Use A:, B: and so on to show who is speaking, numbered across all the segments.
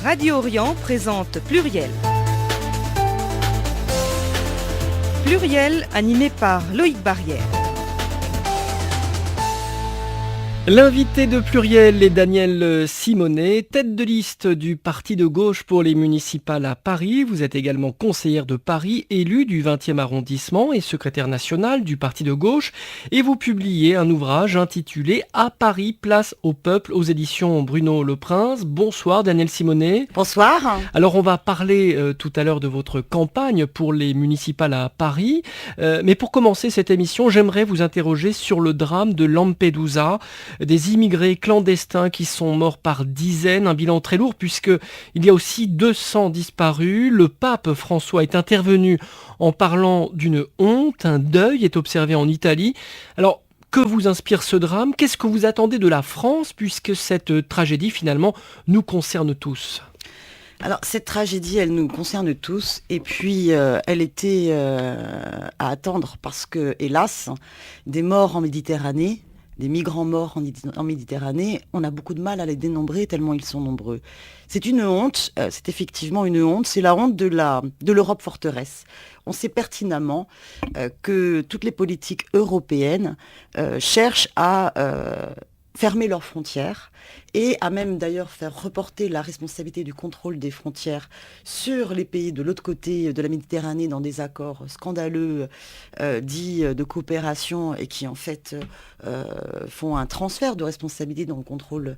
A: Radio Orient présente Pluriel. Pluriel animé par Loïc Barrière.
B: L'invité de Pluriel est Danielle Simonet, tête de liste du parti de gauche pour les municipales à Paris. Vous êtes également conseillère de Paris, élue du 20e arrondissement et secrétaire nationale du parti de gauche. Et vous publiez un ouvrage intitulé « À Paris, place au peuple » aux éditions Bruno Le Prince. Bonsoir Danielle Simonet.
C: Bonsoir.
B: Alors on va parler tout à l'heure de votre campagne pour les municipales à Paris. Mais pour commencer cette émission, j'aimerais vous interroger sur le drame de Lampedusa. Des immigrés clandestins qui sont morts par dizaines, un bilan très lourd puisqu'il y a aussi 200 disparus. Le pape François est intervenu en parlant d'une honte, un deuil est observé en Italie. Alors, que vous inspire ce drame ? Qu'est-ce que vous attendez de la France puisque cette tragédie finalement nous concerne tous ?
C: Alors cette tragédie, elle nous concerne tous et puis elle était à attendre parce que, hélas, des morts en Méditerranée, des migrants morts en Méditerranée, on a beaucoup de mal à les dénombrer tellement ils sont nombreux. C'est une honte, c'est effectivement une honte, c'est la honte de l'Europe forteresse. On sait pertinemment que toutes les politiques européennes cherchent à fermer leurs frontières et à même d'ailleurs faire reporter la responsabilité du contrôle des frontières sur les pays de l'autre côté de la Méditerranée dans des accords scandaleux dits de coopération et qui en fait font un transfert de responsabilité dans le contrôle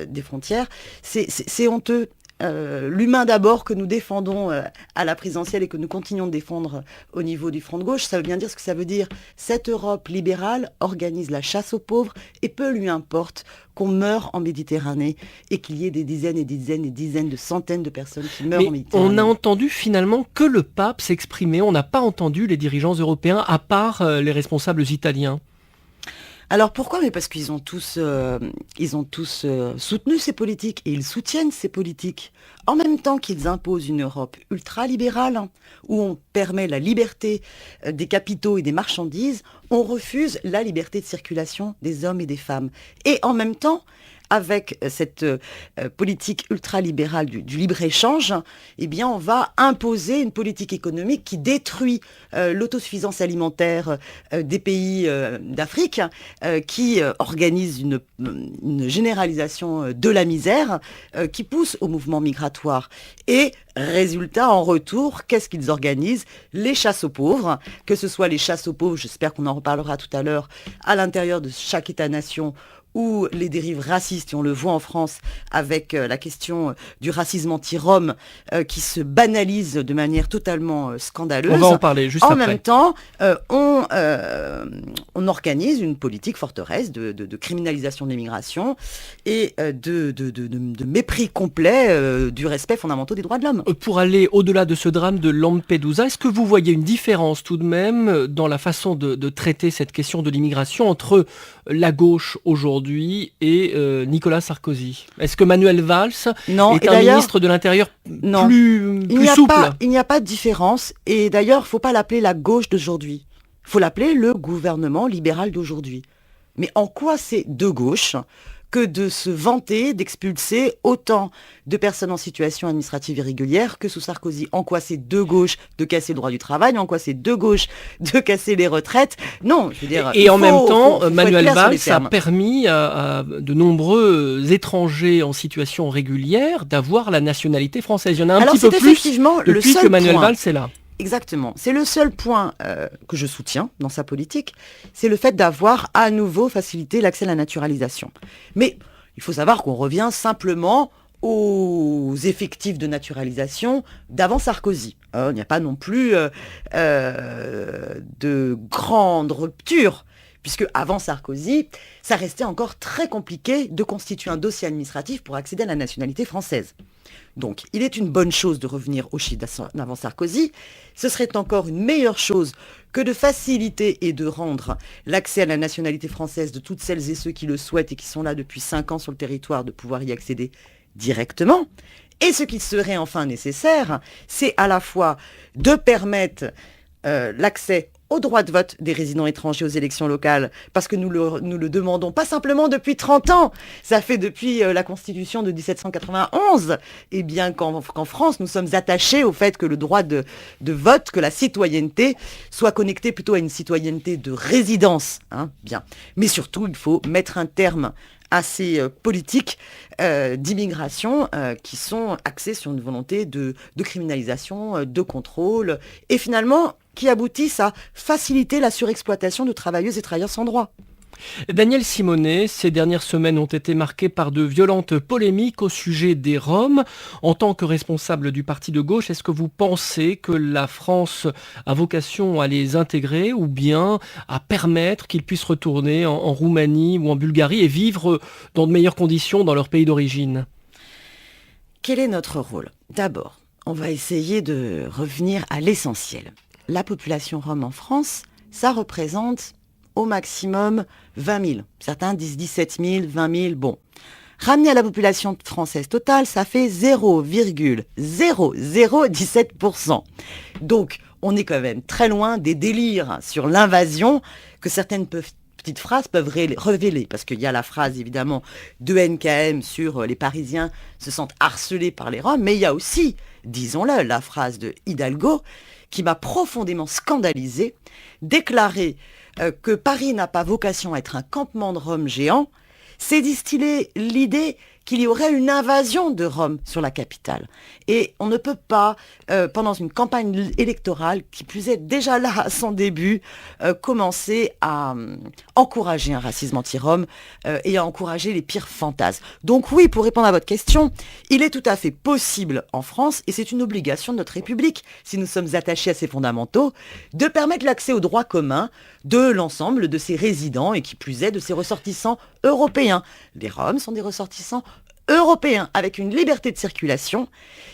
C: des frontières. C'est honteux. L'humain d'abord que nous défendons à la présidentielle et que nous continuons de défendre au niveau du front de gauche, ça veut bien dire ce que ça veut dire. Cette Europe libérale organise la chasse aux pauvres et peu lui importe qu'on meure en Méditerranée et qu'il y ait des dizaines et des dizaines et des dizaines de centaines de personnes qui meurent en Méditerranée.
B: On a entendu finalement que le pape s'exprimait, on n'a pas entendu les dirigeants européens à part les responsables italiens.
C: Alors pourquoi ? Mais parce qu'ils ont tous soutenu ces politiques et ils soutiennent ces politiques. En même temps qu'ils imposent une Europe ultralibérale, où on permet la liberté des capitaux et des marchandises, on refuse la liberté de circulation des hommes et des femmes. Et en même temps, avec cette politique ultralibérale du libre-échange, eh bien, on va imposer une politique économique qui détruit l'autosuffisance alimentaire des pays d'Afrique, qui organise une généralisation de la misère, qui pousse au mouvement migratoire. Et résultat, en retour, qu'est-ce qu'ils organisent ? Les chasses aux pauvres, que ce soit les chasses aux pauvres, j'espère qu'on en reparlera tout à l'heure, à l'intérieur de chaque État-nation, ou les dérives racistes, et on le voit en France avec la question du racisme anti-Rome qui se banalise de manière totalement scandaleuse.
B: On va en parler juste après.
C: En même temps, on organise une politique forteresse de criminalisation de l'immigration et de mépris complet du respect fondamental des droits de l'homme.
B: Pour aller au-delà de ce drame de Lampedusa, est-ce que vous voyez une différence tout de même dans la façon de traiter cette question de l'immigration entre la gauche aujourd'hui et Nicolas Sarkozy? Est-ce que Manuel Valls est un ministre de l'Intérieur plus souple ?
C: Il n'y a pas de différence. Et d'ailleurs, il ne faut pas l'appeler la gauche d'aujourd'hui. Il faut l'appeler le gouvernement libéral d'aujourd'hui. Mais en quoi c'est de gauche que de se vanter d'expulser autant de personnes en situation administrative irrégulière que sous Sarkozy? En quoi c'est de gauche de casser le droit du travail? En quoi c'est de gauche de casser les retraites? Non, je veux dire...
B: Et en même temps, Manuel Valls a permis à de nombreux étrangers en situation régulière d'avoir la nationalité française. Il y en a un petit peu plus depuis que Manuel Valls est là.
C: Exactement. C'est le seul point que je soutiens dans sa politique, c'est le fait d'avoir à nouveau facilité l'accès à la naturalisation. Mais il faut savoir qu'on revient simplement aux effectifs de naturalisation d'avant Sarkozy. Il n'y a pas non plus de grande rupture, puisque avant Sarkozy, ça restait encore très compliqué de constituer un dossier administratif pour accéder à la nationalité française. Donc, il est une bonne chose de revenir au chiffre d'avant Sarkozy. Ce serait encore une meilleure chose que de faciliter et de rendre l'accès à la nationalité française de toutes celles et ceux qui le souhaitent et qui sont là depuis 5 ans sur le territoire, de pouvoir y accéder directement. Et ce qui serait enfin nécessaire, c'est à la fois de permettre l'accès au droit de vote des résidents étrangers aux élections locales, parce que nous le demandons pas simplement depuis 30 ans, ça fait depuis la Constitution de 1791, et bien qu'en France, nous sommes attachés au fait que le droit de vote, que la citoyenneté soit connectée plutôt à une citoyenneté de résidence. Bien. Mais surtout, il faut mettre un terme à ces politiques d'immigration qui sont axées sur une volonté de criminalisation, de contrôle, et finalement qui aboutissent à faciliter la surexploitation de travailleuses et travailleurs sans droit.
B: Daniel Simonet, ces dernières semaines ont été marquées par de violentes polémiques au sujet des Roms. En tant que responsable du parti de gauche, est-ce que vous pensez que la France a vocation à les intégrer ou bien à permettre qu'ils puissent retourner en Roumanie ou en Bulgarie et vivre dans de meilleures conditions dans leur pays d'origine ?
C: Quel est notre rôle ? D'abord, on va essayer de revenir à l'essentiel. La population rome en France, ça représente au maximum 20 000. Certains disent 17 000, 20 000, bon. Ramené à la population française totale, ça fait 0,0017%. Donc, on est quand même très loin des délires sur l'invasion que certaines petites phrases peuvent révéler. Parce qu'il y a la phrase, évidemment, de NKM sur les Parisiens se sentent harcelés par les Roms, mais il y a aussi, disons-le, la phrase de Hidalgo qui m'a profondément scandalisée, déclarer que Paris n'a pas vocation à être un campement de Roms géant, c'est distiller l'idée qu'il y aurait une invasion de Roms sur la capitale. Et on ne peut pas, pendant une campagne électorale, qui plus est déjà là à son début, commencer à encourager un racisme anti-Rom et à encourager les pires fantasmes. Donc oui, pour répondre à votre question, il est tout à fait possible en France, et c'est une obligation de notre République, si nous sommes attachés à ses fondamentaux, de permettre l'accès aux droits communs de l'ensemble de ses résidents et qui plus est de ses ressortissants européens. Les Roms sont des ressortissants européens avec une liberté de circulation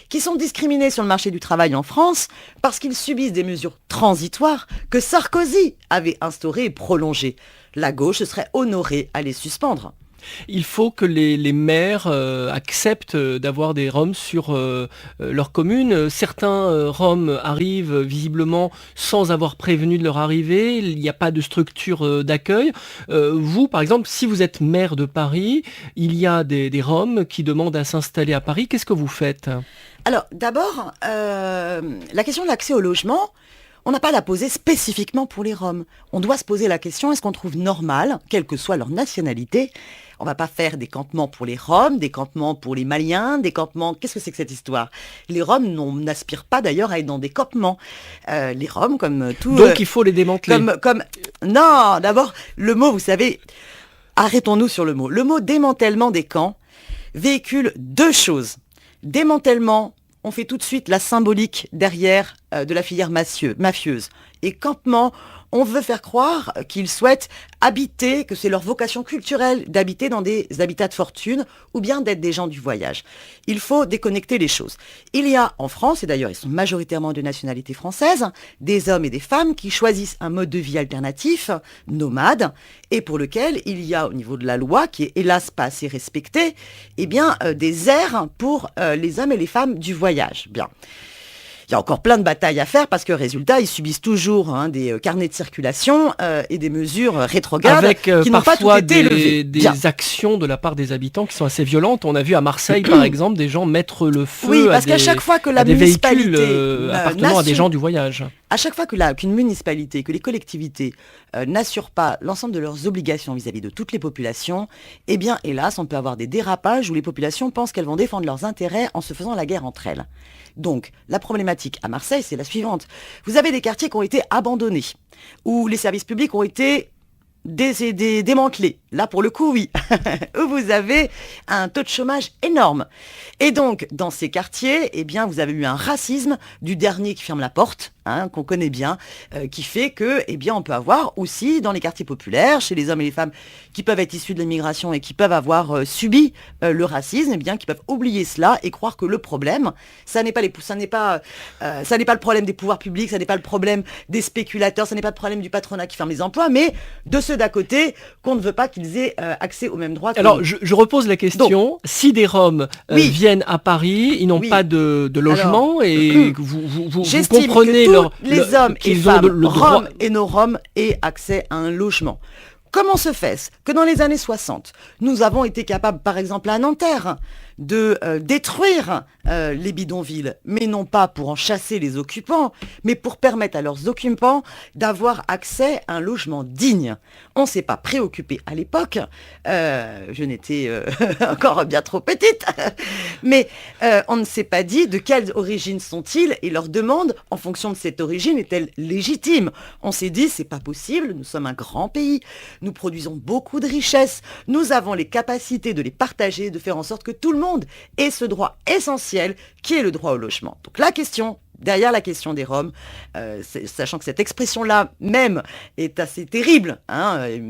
C: qui sont discriminés sur le marché du travail en France parce qu'ils subissent des mesures transitoires que Sarkozy avait instaurées et prolongées. La gauche se serait honorée à les suspendre.
B: Il faut que les maires acceptent d'avoir des Roms sur leur commune. Certains Roms arrivent visiblement sans avoir prévenu de leur arrivée. Il n'y a pas de structure d'accueil. Vous, par exemple, si vous êtes maire de Paris, il y a des Roms qui demandent à s'installer à Paris. Qu'est-ce que vous faites ?
C: Alors, d'abord, la question de l'accès au logement, on n'a pas à la poser spécifiquement pour les Roms. On doit se poser la question, est-ce qu'on trouve normal, quelle que soit leur nationalité, on va pas faire des campements pour les Roms, des campements pour les Maliens, des campements... Qu'est-ce que c'est que cette histoire ? Les Roms n'aspirent pas d'ailleurs à être dans des campements. Les Roms, comme tout...
B: Donc il faut les démanteler.
C: Non, d'abord, le mot, vous savez... Arrêtons-nous sur le mot. Le mot démantèlement des camps véhicule deux choses. Démantèlement, on fait tout de suite la symbolique derrière de la filière mafieuse. Et campement, on veut faire croire qu'ils souhaitent habiter, que c'est leur vocation culturelle d'habiter dans des habitats de fortune ou bien d'être des gens du voyage. Il faut déconnecter les choses. Il y a en France, et d'ailleurs ils sont majoritairement de nationalité française, des hommes et des femmes qui choisissent un mode de vie alternatif, nomade, et pour lequel il y a au niveau de la loi, qui est hélas pas assez respectée, eh bien des aires pour les hommes et les femmes du voyage. Bien. Il y a encore plein de batailles à faire parce que, résultat, ils subissent toujours des carnets de circulation et des mesures rétrogrades
B: avec
C: qui n'ont pas tout été levées.
B: Des actions de la part des habitants qui sont assez violentes. On a vu à Marseille, par exemple, des gens mettre le feu
C: à chaque fois que la
B: des
C: municipalité
B: véhicules appartenant à des gens du voyage.
C: À chaque fois qu'une municipalité, que les collectivités n'assurent pas l'ensemble de leurs obligations vis-à-vis de toutes les populations, eh bien, hélas, on peut avoir des dérapages où les populations pensent qu'elles vont défendre leurs intérêts en se faisant la guerre entre elles. Donc, la problématique à Marseille, c'est la suivante. Vous avez des quartiers qui ont été abandonnés, où les services publics ont été démantelés. Là, pour le coup, oui. Où vous avez un taux de chômage énorme. Et donc, dans ces quartiers, eh bien, vous avez eu un racisme du dernier qui ferme la porte, qu'on connaît bien, qui fait que, eh bien, on peut avoir aussi dans les quartiers populaires, chez les hommes et les femmes qui peuvent être issus de l'immigration et qui peuvent avoir subi le racisme, eh bien, qui peuvent oublier cela et croire que le problème, ça n'est pas le problème des pouvoirs publics, ça n'est pas le problème des spéculateurs, ça n'est pas le problème du patronat qui ferme les emplois, mais de ceux d'à côté qu'on ne veut pas qu'ils qu'ils aient accès aux mêmes droits que
B: Alors,
C: nous.
B: je repose la question. Donc, si des Roms
C: oui,
B: viennent à Paris, ils n'ont
C: oui.
B: pas de logement,
C: Alors,
B: et vous
C: j'estime
B: comprenez
C: que tous les hommes et
B: qu'ils ont
C: femmes,
B: le droit...
C: Roms et non-Roms, aient accès à un logement. Comment se fait-ce que dans les années 60, nous avons été capables, par exemple à Nanterre, de détruire les bidonvilles, mais non pas pour en chasser les occupants, mais pour permettre à leurs occupants d'avoir accès à un logement digne. On ne s'est pas préoccupé à l'époque, je n'étais encore bien trop petite, mais on ne s'est pas dit de quelle origine sont-ils et leur demande, en fonction de cette origine, est-elle légitime. On s'est dit, c'est pas possible, nous sommes un grand pays, nous produisons beaucoup de richesses, nous avons les capacités de les partager, de faire en sorte que tout le monde ait ce droit essentiel qui est le droit au logement. Donc la question, derrière la question des Roms, sachant que cette expression-là même est assez terrible,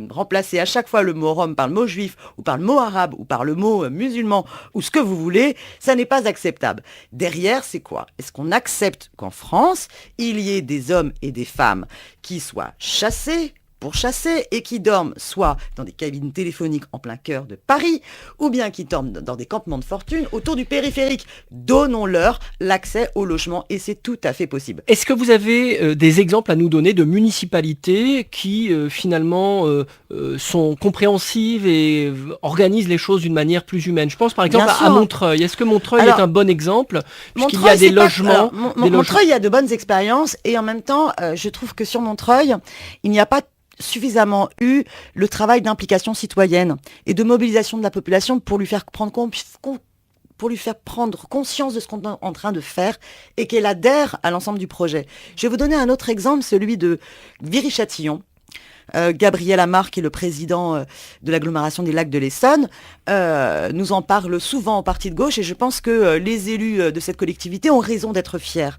C: remplacer à chaque fois le mot Rome par le mot juif, ou par le mot arabe, ou par le mot musulman, ou ce que vous voulez, ça n'est pas acceptable. Derrière, c'est quoi? Est-ce qu'on accepte qu'en France, il y ait des hommes et des femmes qui soient chassés, pourchassés et qui dorment soit dans des cabines téléphoniques en plein cœur de Paris, ou bien qui dorment dans des campements de fortune autour du périphérique? Donnons-leur l'accès au logement et c'est tout à fait possible.
B: Est-ce que vous avez des exemples à nous donner de municipalités qui finalement sont compréhensives et organisent les choses d'une manière plus humaine? Je pense par exemple à Montreuil. Est-ce que Montreuil est un bon exemple? Puisqu'il y a des logements.
C: Montreuil, il y a de bonnes expériences et en même temps, je trouve que sur Montreuil, il n'y a pas suffisamment eu le travail d'implication citoyenne et de mobilisation de la population pour lui faire prendre conscience de ce qu'on est en train de faire et qu'elle adhère à l'ensemble du projet. Je vais vous donner un autre exemple, celui de Viry-Châtillon. Gabriel Amar, qui est le président de l'agglomération des Lacs de l'Essonne, nous en parle souvent au parti de gauche et je pense que les élus de cette collectivité ont raison d'être fiers.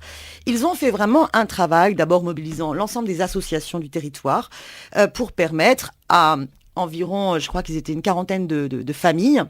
C: Ils ont fait vraiment un travail, d'abord mobilisant l'ensemble des associations du territoire pour permettre à environ, je crois qu'ils étaient une quarantaine de familles,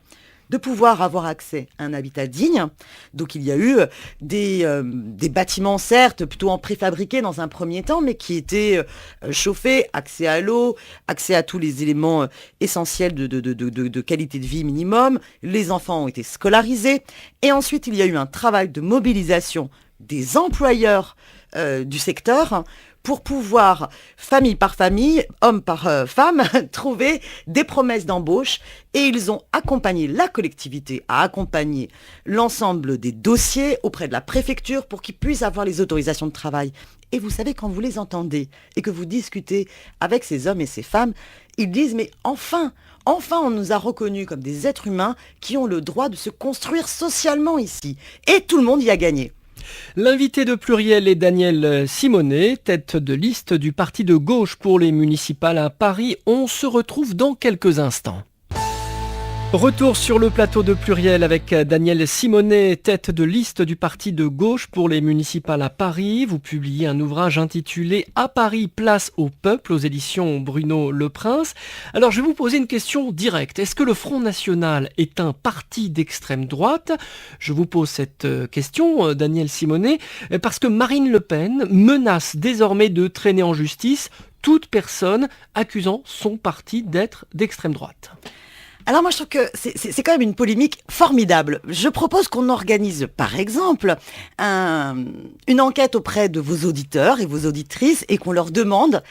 C: de pouvoir avoir accès à un habitat digne. Donc il y a eu des bâtiments, certes, plutôt en préfabriqué dans un premier temps, mais qui étaient chauffés, accès à l'eau, accès à tous les éléments essentiels de qualité de vie minimum. Les enfants ont été scolarisés. Et ensuite, il y a eu un travail de mobilisation des employeurs du secteur pour pouvoir, famille par famille, homme par femme, trouver des promesses d'embauche. Et ils ont accompagné la collectivité, à accompagner l'ensemble des dossiers auprès de la préfecture pour qu'ils puissent avoir les autorisations de travail. Et vous savez, quand vous les entendez et que vous discutez avec ces hommes et ces femmes, ils disent, mais enfin, on nous a reconnus comme des êtres humains qui ont le droit de se construire socialement ici. Et tout le monde y a gagné.
B: L'invité de Pluriel est Daniel Simonet, tête de liste du parti de gauche pour les municipales à Paris. On se retrouve dans quelques instants. Retour sur le plateau de Pluriel avec Daniel Simonet, tête de liste du parti de gauche pour les municipales à Paris. Vous publiez un ouvrage intitulé « À Paris, place au peuple » aux éditions Bruno Le Prince. Alors je vais vous poser une question directe. Est-ce que le Front National est un parti d'extrême droite? Je vous pose cette question, Daniel Simonet, parce que Marine Le Pen menace désormais de traîner en justice toute personne accusant son parti d'être d'extrême droite.
C: Alors moi je trouve que c'est quand même une polémique formidable. Je propose qu'on organise par exemple une enquête auprès de vos auditeurs et vos auditrices et qu'on leur demande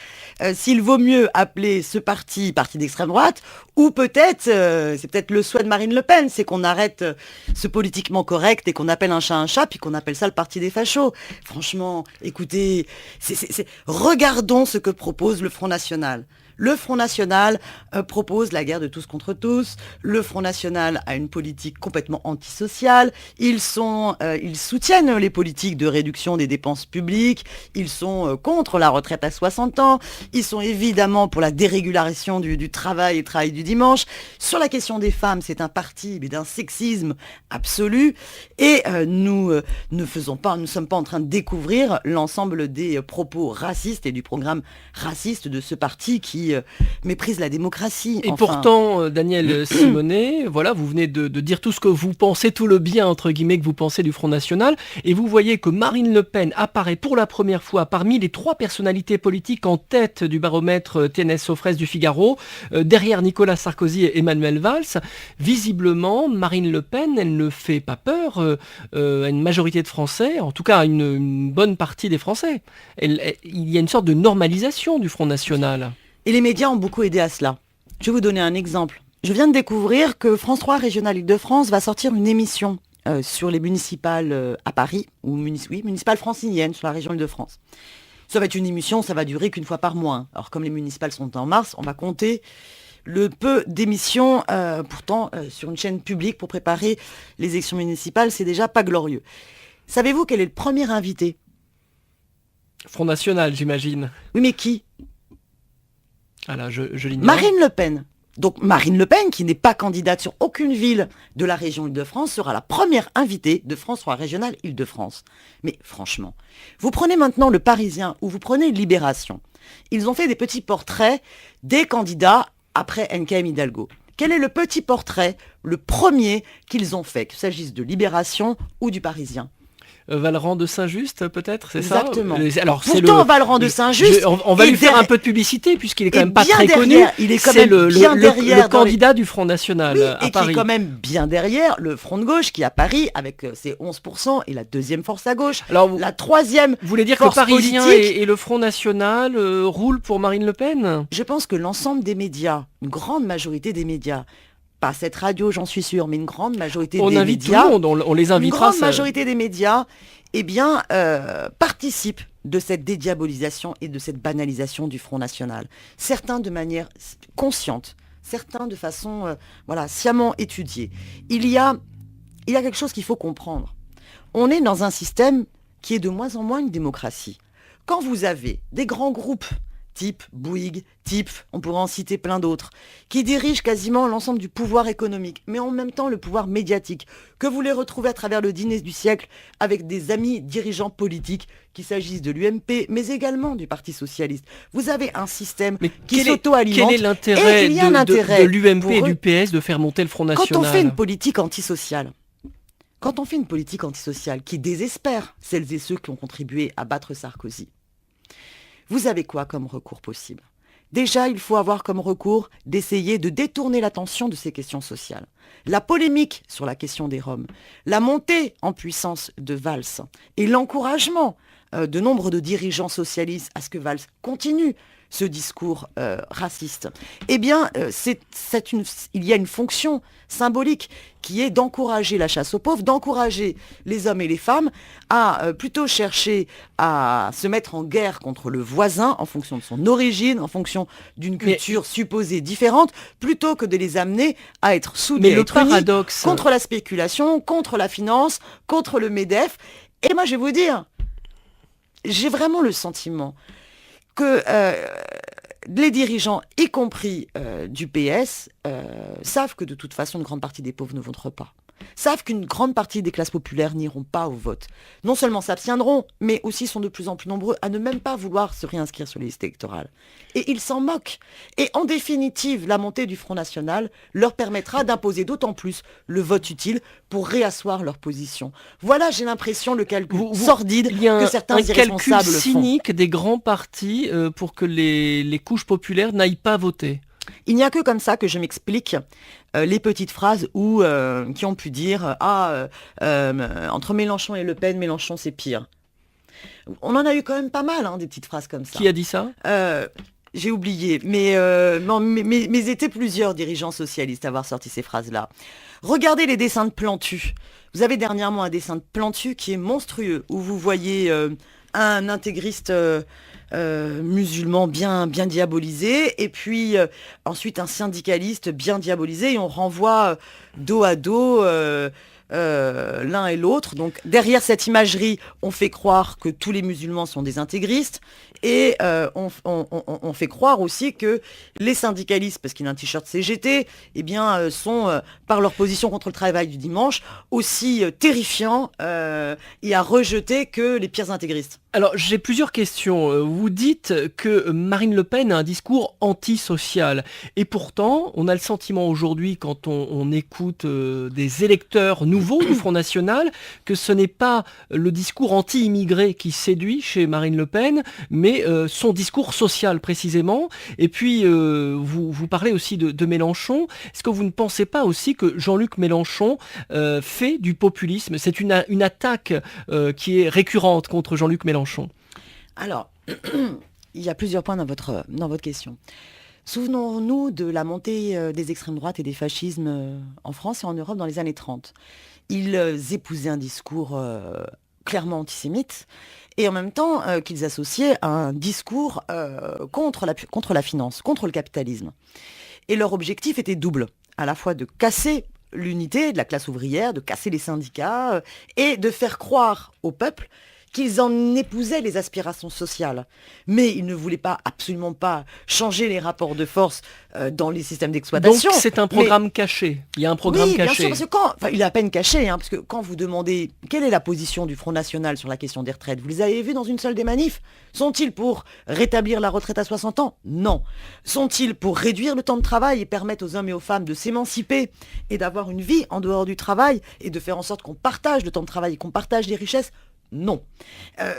C: s'il vaut mieux appeler ce parti d'extrême droite ou peut-être, c'est peut-être le souhait de Marine Le Pen, c'est qu'on arrête ce politiquement correct et qu'on appelle un chat puis qu'on appelle ça le parti des fachos. Franchement, écoutez, regardons ce que propose le Front National. Le Front National propose la guerre de tous contre tous. Le Front National a une politique complètement antisociale. Ils soutiennent les politiques de réduction des dépenses publiques. Ils sont contre la retraite à 60 ans. Ils sont évidemment pour la dérégulation du travail et travail du dimanche. Sur la question des femmes, c'est un parti d'un sexisme absolu. Et nous ne sommes pas en train de découvrir l'ensemble des propos racistes et du programme raciste de ce parti qui qui méprise la démocratie.
B: Et pourtant, Daniel Simonet, voilà, vous venez de dire tout ce que vous pensez, tout le bien, entre guillemets, que vous pensez du Front National, et vous voyez que Marine Le Pen apparaît pour la première fois parmi les 3 personnalités politiques en tête du baromètre TNS aux fraises du Figaro, derrière Nicolas Sarkozy et Emmanuel Valls. Visiblement, Marine Le Pen, elle ne fait pas peur à une majorité de Français, en tout cas à une bonne partie des Français. Il y a une sorte de normalisation du Front National.
C: Et les médias ont beaucoup aidé à cela. Je vais vous donner un exemple. Je viens de découvrir que France 3 Régional Île-de-France va sortir une émission sur les municipales à Paris, ou municipales franciliennes sur la région Île-de-France. Ça va être une émission, ça va durer qu'une fois par mois. Hein. Alors comme les municipales sont en mars, on va compter le peu d'émissions, pourtant sur une chaîne publique pour préparer les élections municipales, c'est déjà pas glorieux. Savez-vous quel est le premier invité ?
B: Front National, j'imagine.
C: Oui, mais qui ?
B: Ah là, je l'ignore.
C: Marine Le Pen. Donc Marine Le Pen, qui n'est pas candidate sur aucune ville de la région Île-de-France, sera la première invitée de France 3 Régional Île-de-France. Mais franchement, vous prenez maintenant Le Parisien ou vous prenez Libération. Ils ont fait des petits portraits des candidats après NKM Hidalgo. Quel est le petit portrait, le premier qu'ils ont fait, qu'il s'agisse de Libération ou du Parisien ?
B: Valran de Saint-Just, peut-être, c'est
C: Exactement.
B: ça. Alors,
C: pourtant, Valran de Saint-Just...
B: On va lui faire un peu de publicité, puisqu'il est quand même pas très connu.
C: Il est quand même bien derrière.
B: Le candidat du Front National à
C: et
B: Paris.
C: qui est quand même bien derrière le Front de gauche, qui à Paris, avec ses 11%, est la deuxième force à gauche.
B: Alors,
C: la troisième
B: vous voulez dire que le Parisien et le Front National roulent pour Marine Le Pen ?
C: Je pense que l'ensemble des médias, une grande majorité des médias, pas cette radio, j'en suis sûre, mais une grande majorité des médias...
B: On invite tout le monde, on les invitera.
C: Une grande majorité des médias, participent de cette dédiabolisation et de cette banalisation du Front National. Certains de manière consciente, certains de façon sciemment étudiée. Il y a quelque chose qu'il faut comprendre. On est dans un système qui est de moins en moins une démocratie. Quand vous avez des grands groupes, type Bouygues, on pourrait en citer plein d'autres, qui dirigent quasiment l'ensemble du pouvoir économique, mais en même temps le pouvoir médiatique, que vous les retrouvez à travers le dîner du siècle avec des amis dirigeants politiques, qu'il s'agisse de l'UMP, mais également du Parti Socialiste. Vous avez un système qui s'auto-alimente.
B: Quel est l'intérêt de l'UMP et du PS de faire monter le Front National ?
C: Quand on fait une politique antisociale, qui désespère celles et ceux qui ont contribué à battre Sarkozy, vous avez quoi comme recours possible ? Déjà, il faut avoir comme recours d'essayer de détourner l'attention de ces questions sociales. La polémique sur la question des Roms, la montée en puissance de Valls et l'encouragement de nombre de dirigeants socialistes à ce que Valls continue ce discours raciste, il y a une fonction symbolique qui est d'encourager la chasse aux pauvres, d'encourager les hommes et les femmes à plutôt chercher à se mettre en guerre contre le voisin en fonction de son origine, en fonction d'une culture supposée différente, plutôt que de les amener à être soudés, contre la spéculation, contre la finance, contre le MEDEF. Et moi, je vais vous dire, j'ai vraiment le sentiment que les dirigeants, y compris du PS, savent que de toute façon, une grande partie des pauvres ne voteront pas. Savent qu'une grande partie des classes populaires n'iront pas au vote. Non seulement s'abstiendront, mais aussi sont de plus en plus nombreux à ne même pas vouloir se réinscrire sur les listes électorales. Et ils s'en moquent. Et en définitive, la montée du Front National leur permettra d'imposer d'autant plus le vote utile pour réasseoir leur position. Voilà, j'ai l'impression, le calcul sordide que certains irresponsables font. Il y a un calcul
B: cynique des grands partis pour que les couches populaires n'aillent pas voter.
C: Il n'y a que comme ça que je m'explique les petites phrases qui ont pu dire entre Mélenchon et Le Pen, Mélenchon c'est pire. On en a eu quand même pas mal, des petites phrases comme ça.
B: Qui a dit ça ?
C: J'ai oublié, mais étaient plusieurs dirigeants socialistes à avoir sorti ces phrases-là. Regardez les dessins de Plantu. Vous avez dernièrement un dessin de Plantu qui est monstrueux, où vous voyez un intégriste musulman bien diabolisé, et puis ensuite un syndicaliste bien diabolisé, et on renvoie dos à dos l'un et l'autre. Donc derrière cette imagerie, on fait croire que tous les musulmans sont des intégristes et on fait croire aussi que les syndicalistes, parce qu'il y a un t-shirt CGT, eh bien, sont, par leur position contre le travail du dimanche, aussi terrifiants et à rejeter que les pires intégristes.
B: Alors, j'ai plusieurs questions. Vous dites que Marine Le Pen a un discours antisocial. Et pourtant, on a le sentiment aujourd'hui, quand on écoute des électeurs nouveaux du Front National, que ce n'est pas le discours anti-immigré qui séduit chez Marine Le Pen, mais son discours social précisément. Et puis, vous parlez aussi de Mélenchon. Est-ce que vous ne pensez pas aussi que Jean-Luc Mélenchon fait du populisme? C'est une attaque qui est récurrente contre Jean-Luc Mélenchon.
C: Alors, il y a plusieurs points dans votre question. Souvenons-nous de la montée des extrêmes droites et des fascismes en France et en Europe dans les années 30. Ils épousaient un discours clairement antisémite et en même temps qu'ils associaient à un discours contre la finance, contre le capitalisme. Et leur objectif était double, à la fois de casser l'unité de la classe ouvrière, de casser les syndicats et de faire croire au peuple qu'ils en épousaient les aspirations sociales. Mais ils ne voulaient absolument pas changer les rapports de force dans les systèmes d'exploitation.
B: Donc c'est un programme caché. Il y a un programme caché.
C: Bien sûr, parce que il est à peine caché, parce que quand vous demandez quelle est la position du Front National sur la question des retraites, vous les avez vus dans une seule des manifs. Sont-ils pour rétablir la retraite à 60 ans? Non. Sont-ils pour réduire le temps de travail et permettre aux hommes et aux femmes de s'émanciper et d'avoir une vie en dehors du travail et de faire en sorte qu'on partage le temps de travail et qu'on partage les richesses? Non.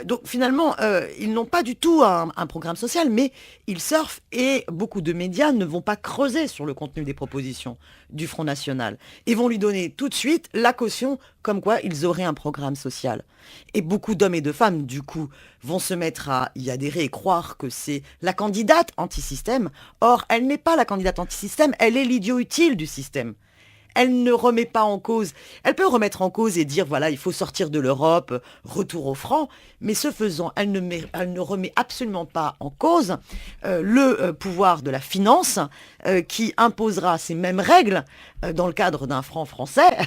C: Donc finalement, ils n'ont pas du tout un programme social, mais ils surfent et beaucoup de médias ne vont pas creuser sur le contenu des propositions du Front National et vont lui donner tout de suite la caution comme quoi ils auraient un programme social. Et beaucoup d'hommes et de femmes, du coup, vont se mettre à y adhérer et croire que c'est la candidate anti-système. Or, elle n'est pas la candidate anti-système, elle est l'idiot utile du système. Elle ne remet pas en cause, elle peut remettre en cause et dire voilà, il faut sortir de l'Europe, retour au franc, mais ce faisant, elle ne remet absolument pas en cause le pouvoir de la finance qui imposera ces mêmes règles dans le cadre d'un franc français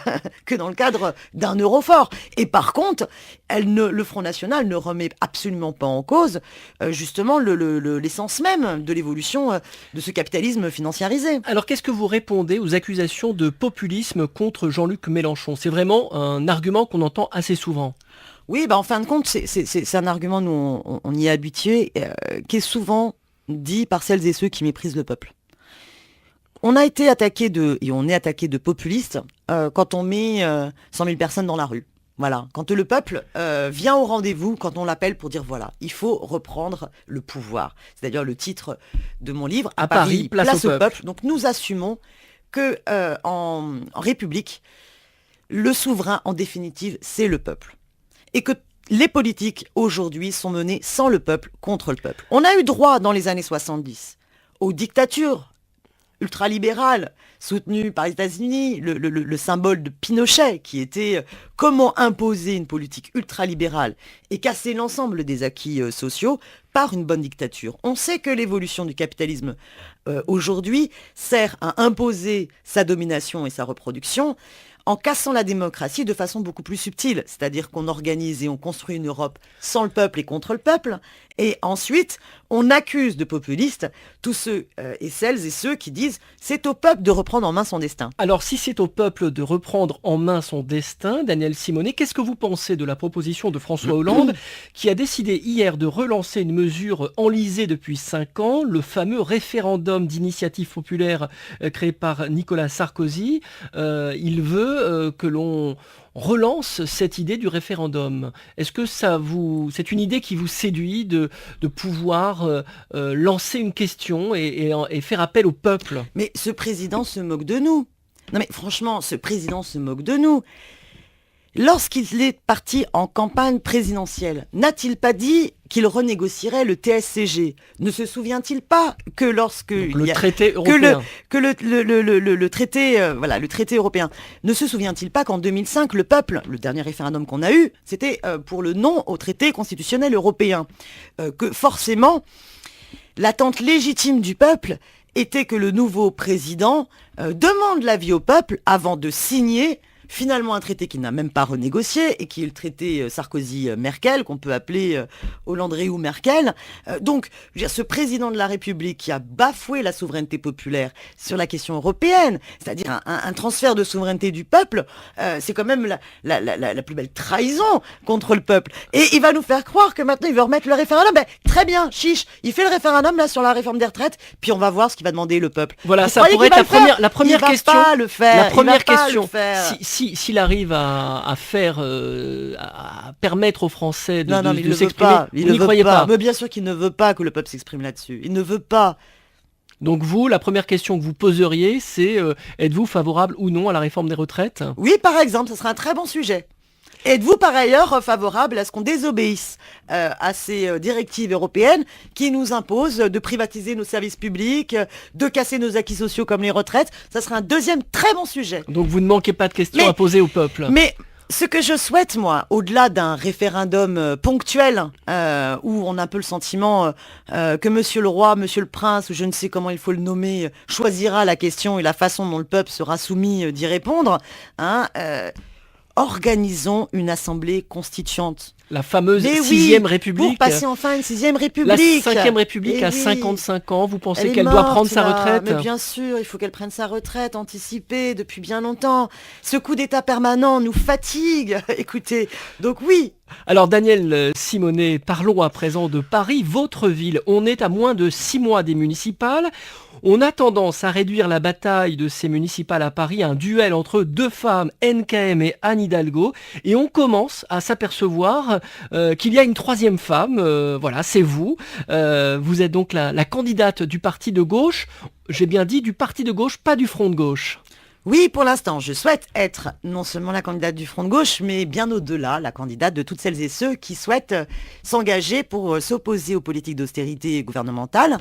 C: que dans le cadre d'un euro fort. Et par contre, le Front National ne remet absolument pas en cause justement l'essence même de l'évolution de ce capitalisme financiarisé.
B: Alors qu'est-ce que vous répondez aux accusations de populisme contre Jean-Luc Mélenchon? C'est vraiment un argument qu'on entend assez souvent.
C: Oui, en fin de compte, c'est un argument, nous on y est habitué, qui est souvent dit par celles et ceux qui méprisent le peuple. On a été attaqué et on est attaqué de populistes quand on met 100 000 personnes dans la rue. Voilà, quand le peuple vient au rendez-vous, quand on l'appelle pour dire voilà, il faut reprendre le pouvoir. C'est-à-dire le titre de mon livre, à Paris, place au peuple. Donc nous assumons que en République, le souverain, en définitive, c'est le peuple. Et que les politiques, aujourd'hui, sont menées sans le peuple, contre le peuple. On a eu droit, dans les années 70, aux dictatures ultralibérales, soutenues par les États-Unis, le symbole de Pinochet, qui était comment imposer une politique ultralibérale et casser l'ensemble des acquis sociaux par une bonne dictature. On sait que l'évolution du capitalisme aujourd'hui sert à imposer sa domination et sa reproduction en cassant la démocratie de façon beaucoup plus subtile. C'est-à-dire qu'on organise et on construit une Europe sans le peuple et contre le peuple. Et ensuite, on accuse de populistes tous ceux et celles et ceux qui disent c'est au peuple de reprendre en main son destin.
B: Alors si c'est au peuple de reprendre en main son destin, Daniel Simonet, qu'est-ce que vous pensez de la proposition de François Hollande qui a décidé hier de relancer une mesure enlisée depuis 5 ans, le fameux référendum d'initiative populaire créé par Nicolas Sarkozy? Il veut que l'on relance cette idée du référendum. Est-ce que c'est une idée qui vous séduit de pouvoir lancer une question et faire appel au peuple?
C: Mais ce président se moque de nous. Non mais franchement, ce président se moque de nous. Lorsqu'il est parti en campagne présidentielle, n'a-t-il pas dit qu'il renégocierait le TSCG? Ne se souvient-il pas que lorsque
B: le traité européen,
C: le traité européen, ne se souvient-il pas qu'en 2005 le peuple, le dernier référendum qu'on a eu, c'était pour le non au traité constitutionnel européen, que forcément l'attente légitime du peuple était que le nouveau président demande l'avis au peuple avant de signer finalement un traité qu'il n'a même pas renégocié et qui est le traité Sarkozy-Merkel, qu'on peut appeler Hollande-Réou-Merkel. Donc, je veux dire, ce président de la République qui a bafoué la souveraineté populaire sur la question européenne, c'est-à-dire un transfert de souveraineté du peuple, c'est quand même la plus belle trahison contre le peuple. Et il va nous faire croire que maintenant il veut remettre le référendum. Ben, très bien, chiche, il fait le référendum là sur la réforme des retraites, puis on va voir ce qu'il va demander le peuple.
B: Voilà,
C: Vous
B: ça
C: croyez
B: pourrait
C: qu'il
B: être
C: va le faire?
B: la première
C: Il
B: question.
C: va pas le faire.
B: La première
C: Il va pas
B: question.
C: le faire.
B: S'il arrive à faire, à permettre aux Français
C: Non, mais
B: de
C: il ne veut
B: s'exprimer,
C: pas.
B: vous n'y croyez pas.
C: Mais bien sûr qu'il ne veut pas que le peuple s'exprime là-dessus. Il ne veut pas.
B: Donc vous, la première question que vous poseriez, c'est êtes-vous favorable ou non à la réforme des retraites?
C: Oui, par exemple, ce serait un très bon sujet. Êtes-vous par ailleurs favorable à ce qu'on désobéisse à ces directives européennes qui nous imposent de privatiser nos services publics, de casser nos acquis sociaux comme les retraites? Ça serait un deuxième très bon sujet.
B: Donc vous ne manquez pas de questions à poser au peuple.
C: Mais ce que je souhaite, moi, au-delà d'un référendum ponctuel, où on a un peu le sentiment que Monsieur le Roi, Monsieur le Prince, ou je ne sais comment il faut le nommer, choisira la question et la façon dont le peuple sera soumis d'y répondre, organisons une assemblée constituante.
B: La fameuse
C: Mais
B: 6e République.
C: Pour passer enfin une 6e République.
B: La 5e République à 55 ans, vous pensez qu'elle doit prendre sa retraite?
C: Mais bien sûr, il faut qu'elle prenne sa retraite anticipée depuis bien longtemps. Ce coup d'État permanent nous fatigue. Écoutez, donc oui.
B: Alors Daniel Simonet, parlons à présent de Paris, votre ville. On est à moins de 6 mois des municipales. On a tendance à réduire la bataille de ces municipales à Paris à un duel entre deux femmes, NKM et Anne Hidalgo. Et on commence à s'apercevoir qu'il y a une troisième femme. Voilà, c'est vous. Vous êtes donc la candidate du parti de gauche. J'ai bien dit du parti de gauche, pas du front de gauche.
C: Oui, pour l'instant, je souhaite être non seulement la candidate du Front de gauche, mais bien au-delà, la candidate de toutes celles et ceux qui souhaitent s'engager pour s'opposer aux politiques d'austérité gouvernementales,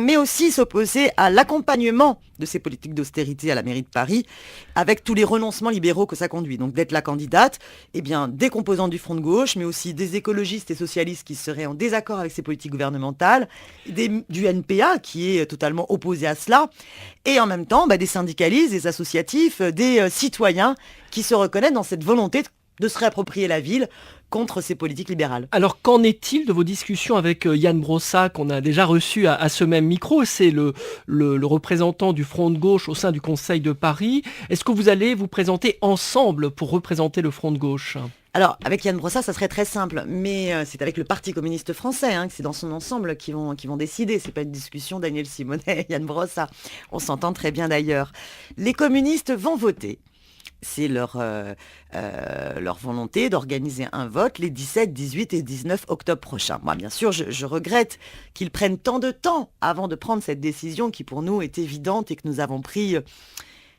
C: mais aussi s'opposer à l'accompagnement de ces politiques d'austérité à la mairie de Paris, avec tous les renoncements libéraux que ça conduit. Donc d'être la candidate, eh bien, des composantes du Front de gauche, mais aussi des écologistes et socialistes qui seraient en désaccord avec ces politiques gouvernementales, du NPA qui est totalement opposé à cela, et en même temps des syndicalistes, des associatifs, des citoyens qui se reconnaissent dans cette volonté de se réapproprier la ville contre ces politiques libérales.
B: Alors qu'en est-il de vos discussions avec Yann Brossa, qu'on a déjà reçu à ce même micro? C'est le représentant du Front de gauche au sein du Conseil de Paris. Est-ce que vous allez vous présenter ensemble pour représenter le Front de gauche?
C: Alors, avec Yann Brossa, ça serait très simple, mais c'est avec le Parti communiste français, que c'est dans son ensemble qui vont décider. C'est pas une discussion Daniel Simonet, Yann Brossa. On s'entend très bien d'ailleurs. Les communistes vont voter. C'est leur volonté d'organiser un vote les 17, 18 et 19 octobre prochains. Moi, bien sûr, je regrette qu'ils prennent tant de temps avant de prendre cette décision qui, pour nous, est évidente et que nous avons pris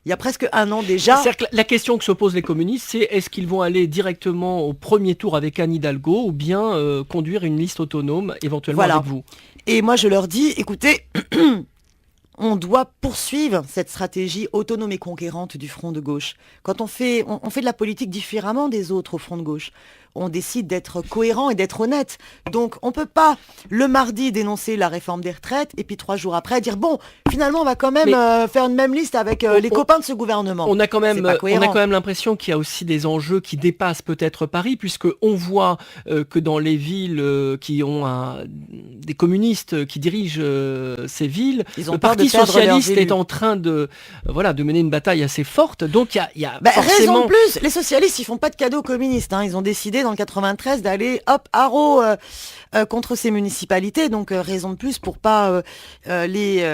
C: il y a presque un an déjà.
B: C'est-à-dire que la question que se posent les communistes, c'est est-ce qu'ils vont aller directement au premier tour avec Anne Hidalgo ou bien conduire une liste autonome éventuellement avec vous?
C: Et moi, je leur dis, écoutez... On doit poursuivre cette stratégie autonome et conquérante du Front de gauche. Quand on fait de la politique différemment des autres au Front de gauche. On décide d'être cohérent et d'être honnête. Donc on ne peut pas le mardi dénoncer la réforme des retraites et puis 3 jours après dire bon, finalement on va quand même faire une même liste avec les copains de ce gouvernement.
B: On a quand même l'impression qu'il y a aussi des enjeux qui dépassent peut-être Paris, puisque on voit que dans les villes qui ont des communistes qui dirigent ces villes, le Parti socialiste est en train de mener une bataille assez forte. Donc il y a forcément...
C: Raison de plus, les socialistes ils font pas de cadeaux aux communistes. Ils ont décidé dans le 93 d'aller haro contre ces municipalités. Donc raison de plus pour pas les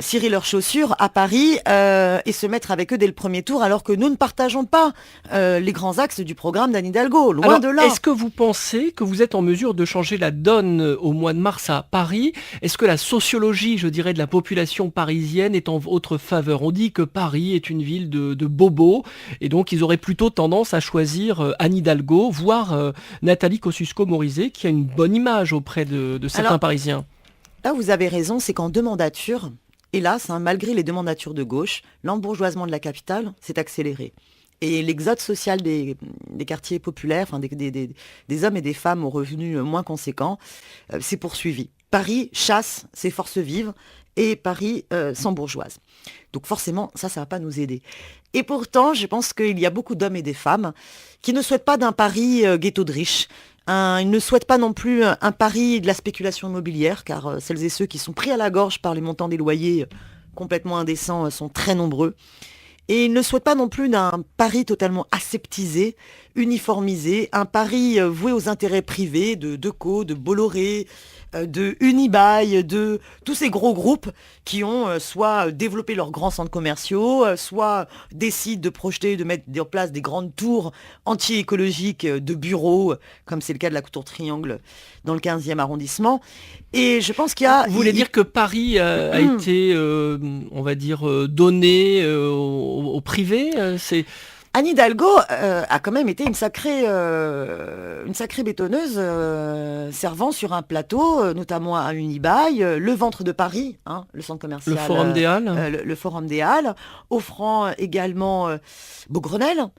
C: cirer leurs chaussures à Paris et se mettre avec eux dès le premier tour, alors que nous ne partageons pas les grands axes du programme d'Anne Hidalgo. Loin de là.
B: Est-ce que vous pensez que vous êtes en mesure de changer la donne au mois de mars à Paris? Est-ce que la sociologie, je dirais, de la population parisienne est en votre faveur? On dit que Paris est une ville de bobos et donc ils auraient plutôt tendance à choisir Anne Hidalgo, voire Nathalie Kosciusko-Morizet, qui a une bonne image auprès de certains Parisiens.
C: Là, vous avez raison, c'est qu'en deux mandatures, hélas, malgré les deux mandatures de gauche, l'embourgeoisement de la capitale s'est accéléré. Et l'exode social des quartiers populaires, des hommes et des femmes aux revenus moins conséquents, s'est poursuivi. Paris chasse ses forces vives et Paris sans bourgeoise. Donc forcément, ça va pas nous aider. Et pourtant, je pense qu'il y a beaucoup d'hommes et des femmes qui ne souhaitent pas d'un Paris ghetto de riches. Ils ne souhaitent pas non plus un Paris de la spéculation immobilière, car celles et ceux qui sont pris à la gorge par les montants des loyers complètement indécents sont très nombreux. Et ils ne souhaitent pas non plus d'un Paris totalement aseptisé, uniformisé, un Paris voué aux intérêts privés de Decaux, de Bolloré, de Unibail, de tous ces gros groupes qui ont soit développé leurs grands centres commerciaux, soit décident de projeter, de mettre en place des grandes tours anti-écologiques de bureaux, comme c'est le cas de la Tour Triangle dans le 15e arrondissement. Et je pense qu'il y a...
B: Vous voulez dire que Paris a été, on va dire, donné au privé c'est...
C: Anne Hidalgo a quand même été une sacrée bétonneuse, servant sur un plateau, notamment à Unibail, le ventre de Paris, le centre commercial.
B: Le Forum des Halles.
C: Le Forum des Halles, offrant également Beaugrenelle.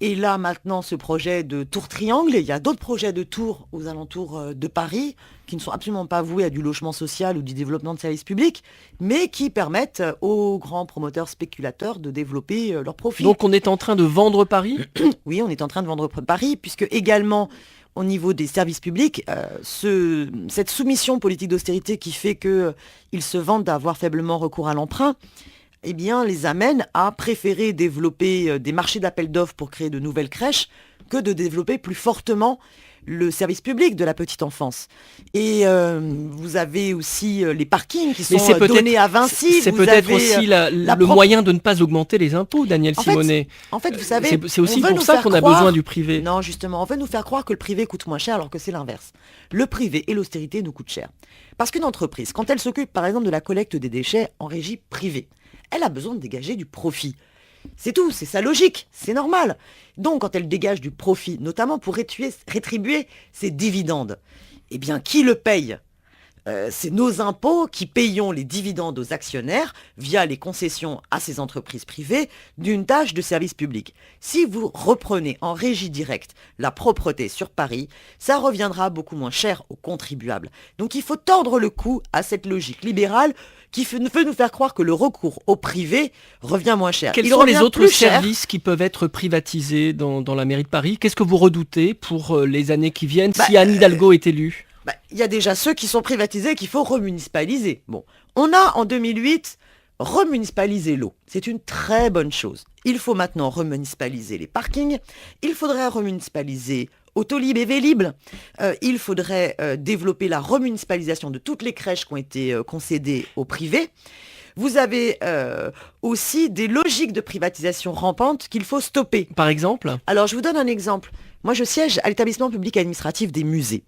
C: Et là, maintenant, ce projet de tour triangle, il y a d'autres projets de tours aux alentours de Paris qui ne sont absolument pas voués à du logement social ou du développement de services publics, mais qui permettent aux grands promoteurs spéculateurs de développer leurs profits.
B: Donc on est en train de vendre Paris ?
C: Oui, on est en train de vendre Paris, puisque également, au niveau des services publics, cette soumission politique d'austérité qui fait qu'ils se vantent d'avoir faiblement recours à l'emprunt, eh bien, les amène à préférer développer des marchés d'appel d'offres pour créer de nouvelles crèches que de développer plus fortement le service public de la petite enfance. Et vous avez aussi les parkings qui sont donnés à Vinci.
B: C'est peut-être aussi le moyen de ne pas augmenter les impôts, Danielle Simonet.
C: En fait, vous savez...
B: C'est aussi pour ça qu'on a besoin du privé.
C: Non, justement, on veut nous faire croire que le privé coûte moins cher alors que c'est l'inverse. Le privé et l'austérité nous coûtent cher. Parce qu'une entreprise, quand elle s'occupe par exemple de la collecte des déchets en régie privée, elle a besoin de dégager du profit. C'est tout, c'est sa logique, c'est normal. Donc quand elle dégage du profit, notamment pour rétribuer ses dividendes, eh bien qui le paye ? C'est nos impôts qui payons les dividendes aux actionnaires via les concessions à ces entreprises privées d'une tâche de service public. Si vous reprenez en régie directe la propreté sur Paris, ça reviendra beaucoup moins cher aux contribuables. Donc il faut tordre le cou à cette logique libérale qui veut nous faire croire que le recours au privé revient moins cher.
B: Quels sont les autres services qui peuvent être privatisés dans la mairie de Paris ? Qu'est-ce que vous redoutez pour les années qui viennent si Anne Hidalgo est élue ?
C: Il y a déjà ceux qui sont privatisés et qu'il faut remunicipaliser. Bon, on a en 2008 remunicipalisé l'eau. C'est une très bonne chose. Il faut maintenant remunicipaliser les parkings. Il faudrait remunicipaliser Autolib et Vélib. Il faudrait développer la remunicipalisation de toutes les crèches qui ont été concédées au privé. Vous avez aussi des logiques de privatisation rampantes qu'il faut stopper.
B: Par exemple ?
C: Alors, je vous donne un exemple. Moi, je siège à l'établissement public administratif des musées.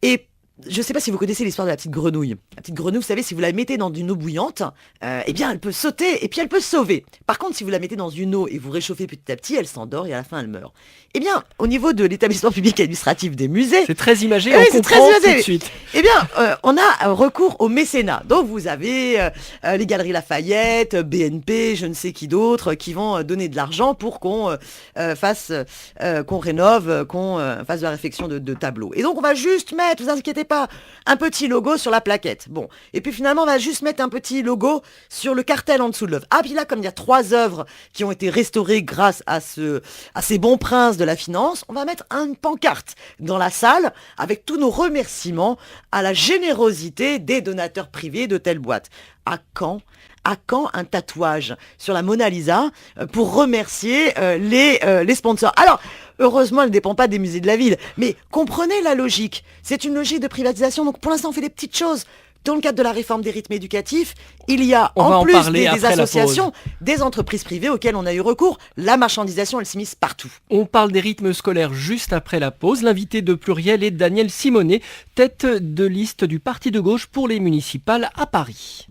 C: Et je ne sais pas si vous connaissez l'histoire de la petite grenouille. La petite grenouille, vous savez, si vous la mettez dans une eau bouillante, eh bien, elle peut sauter et puis elle peut se sauver. Par contre, si vous la mettez dans une eau et vous réchauffez petit à petit, elle s'endort et à la fin, elle meurt. Eh bien, au niveau de l'établissement public administratif des musées...
B: C'est très imagé, on comprend tout de suite.
C: Eh bien, on a un recours au mécénat. Donc, vous avez les Galeries Lafayette, BNP, je ne sais qui d'autres, qui vont donner de l'argent pour qu'on qu'on rénove, qu'on fasse de la réfection de tableaux. Et donc, on va juste mettre, vous inquiétez pas, un petit logo sur la plaquette. Bon. Et puis finalement, on va juste mettre un petit logo sur le cartel en dessous de l'œuvre. Ah, puis là, comme il y a 3 œuvres qui ont été restaurées grâce à ces bons princes de la finance, on va mettre une pancarte dans la salle avec tous nos remerciements à la générosité des donateurs privés de telle boîte. À quand un tatouage sur la Mona Lisa pour remercier les sponsors ? Alors, heureusement, elle ne dépend pas des musées de la ville. Mais comprenez la logique. C'est une logique de privatisation. Donc, pour l'instant, on fait des petites choses. Dans le cadre de la réforme des rythmes éducatifs, il y a en plus des associations, des entreprises privées auxquelles on a eu recours. La marchandisation, elle s'immisce partout.
B: On parle des rythmes scolaires juste après la pause. L'invité de Pluriel est Danielle Simonet, tête de liste du Parti de gauche pour les municipales à Paris.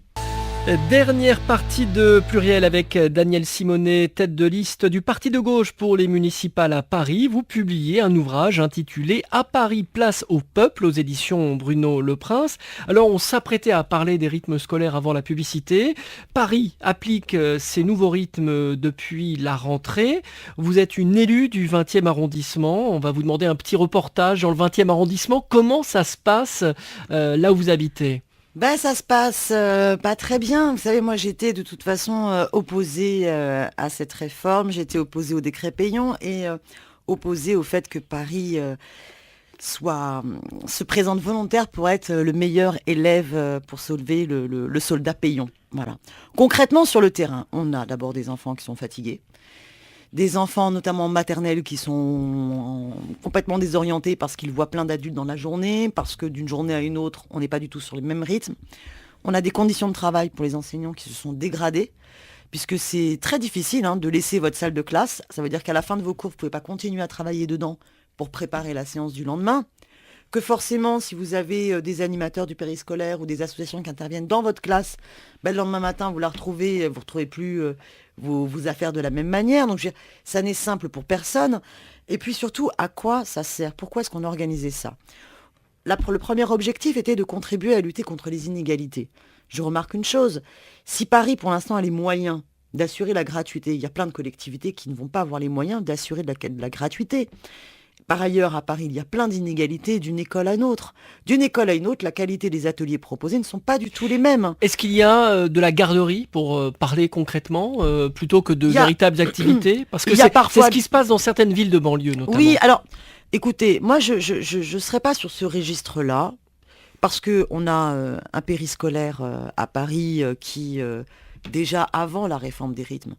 B: Dernière partie de Pluriel avec Danielle Simonet, tête de liste du Parti de gauche pour les municipales à Paris. Vous publiez un ouvrage intitulé « À Paris, place au peuple » aux éditions Bruno Le Prince. Alors on s'apprêtait à parler des rythmes scolaires avant la publicité. Paris applique ces nouveaux rythmes depuis la rentrée. Vous êtes une élue du 20e arrondissement. On va vous demander un petit reportage dans le 20e arrondissement. Comment ça se passe là où vous habitez ?
C: Ben, ça se passe pas très bien. Vous savez, moi, j'étais de toute façon opposée à cette réforme. J'étais opposée au décret Payon et opposée au fait que Paris se présente volontaire pour être le meilleur élève pour soulever le soldat Payon. Voilà. Concrètement, sur le terrain, on a d'abord des enfants qui sont fatigués, des enfants notamment maternels qui sont complètement désorientés parce qu'ils voient plein d'adultes dans la journée, parce que d'une journée à une autre, on n'est pas du tout sur le même rythme. On a des conditions de travail pour les enseignants qui se sont dégradées, puisque c'est très difficile de laisser votre salle de classe. Ça veut dire qu'à la fin de vos cours, vous ne pouvez pas continuer à travailler dedans pour préparer la séance du lendemain. Que forcément, si vous avez des animateurs du périscolaire ou des associations qui interviennent dans votre classe, le lendemain matin, vous ne retrouvez plus vos affaires de la même manière. Donc, ça n'est simple pour personne. Et puis surtout, à quoi ça sert? Pourquoi est-ce qu'on a organisé ça? Le premier objectif était de contribuer à lutter contre les inégalités. Je remarque une chose, si Paris, pour l'instant, a les moyens d'assurer la gratuité, il y a plein de collectivités qui ne vont pas avoir les moyens d'assurer de la gratuité. Par ailleurs, à Paris, il y a plein d'inégalités d'une école à une autre. D'une école à une autre, la qualité des ateliers proposés ne sont pas du tout les mêmes.
B: Est-ce qu'il y a de la garderie, pour parler concrètement, plutôt que de véritables activités? Parce que c'est ce qui se passe dans certaines villes de banlieue, notamment.
C: Oui, alors, écoutez, moi, je ne serai pas sur ce registre-là, parce qu'on a un périscolaire à Paris qui, déjà avant la réforme des rythmes,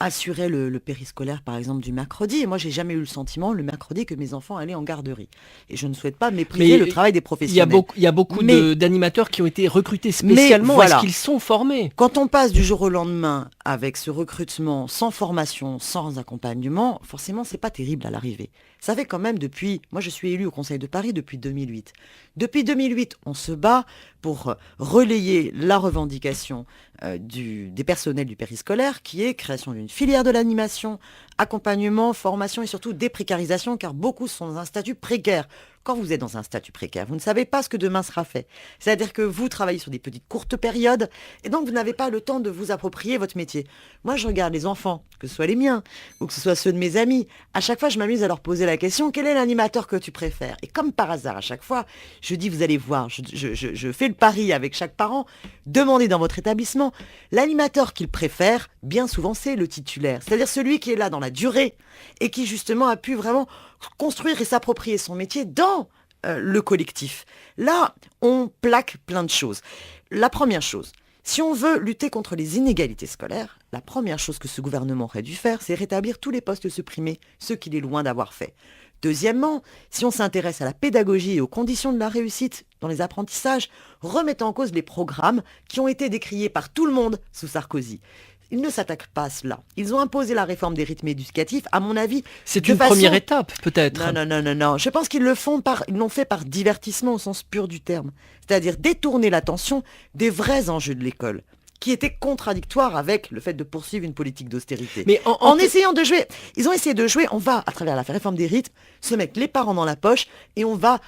C: assurait le périscolaire, par exemple, du mercredi. Et moi, j'ai jamais eu le sentiment, le mercredi, que mes enfants allaient en garderie. Et je ne souhaite pas mépriser le travail des professionnels.
B: Il y a beaucoup d'animateurs qui ont été recrutés spécialement. Voilà. Est-ce qu'ils sont formés?
C: Quand on passe du jour au lendemain avec ce recrutement sans formation, sans accompagnement, forcément, c'est pas terrible à l'arrivée. Ça fait quand même moi je suis élue au Conseil de Paris depuis 2008. Depuis 2008, on se bat pour relayer la revendication des personnels du périscolaire, qui est création d'une filière de l'animation, accompagnement, formation et surtout déprécarisation, car beaucoup sont dans un statut précaire. Quand vous êtes dans un statut précaire, vous ne savez pas ce que demain sera fait. C'est-à-dire que vous travaillez sur des petites courtes périodes et donc vous n'avez pas le temps de vous approprier votre métier. Moi, je regarde les enfants, que ce soit les miens ou que ce soit ceux de mes amis. À chaque fois, je m'amuse à leur poser la question, quel est l'animateur que tu préfères? Et comme par hasard, à chaque fois, je dis, vous allez voir, je fais le pari avec chaque parent, demandez dans votre établissement, l'animateur qu'il préfère, bien souvent, c'est le titulaire. C'est-à-dire celui qui est là dans la durée et qui justement a pu vraiment construire et s'approprier son métier dans le collectif. Là, on plaque plein de choses. La première chose, si on veut lutter contre les inégalités scolaires, la première chose que ce gouvernement aurait dû faire, c'est rétablir tous les postes supprimés, ce qu'il est loin d'avoir fait. Deuxièmement, si on s'intéresse à la pédagogie et aux conditions de la réussite dans les apprentissages, remettre en cause les programmes qui ont été décriés par tout le monde sous Sarkozy. Ils ne s'attaquent pas à cela. Ils ont imposé la réforme des rythmes éducatifs, à mon avis.
B: C'est une première étape, peut-être.
C: Non. Je pense qu'ils l'ont fait par divertissement au sens pur du terme. C'est-à-dire détourner l'attention des vrais enjeux de l'école, qui étaient contradictoires avec le fait de poursuivre une politique d'austérité. Mais en essayant de jouer, ils ont essayé de jouer, on va, à travers la réforme des rythmes, se mettre les parents dans la poche et on va